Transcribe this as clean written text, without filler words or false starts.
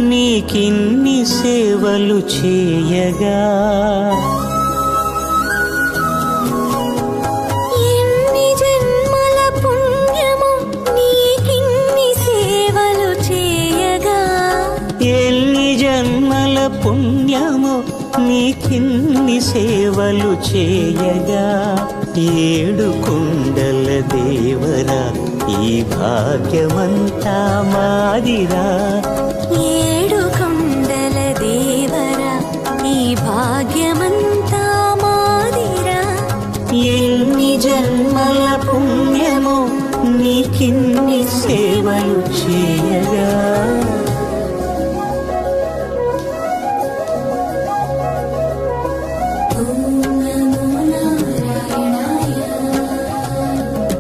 నీకిన్ని సేవలు చేయగా ఎన్ని జన్మల పుణ్యము నీకిన్ని సేవలు చేయగా ఎన్ని జన్మల పుణ్యము నీకిన్ని సేవలు చేయగా ఏడు కొండల దేవరా ఈ భాగ్యమంతా మాదిరా ఏడు కొండల దేవరా ఈ భాగ్యమంతా మాదిరా ఎన్ని జన్మల పుణ్యము నీకిన్ని సేవలు చేయగా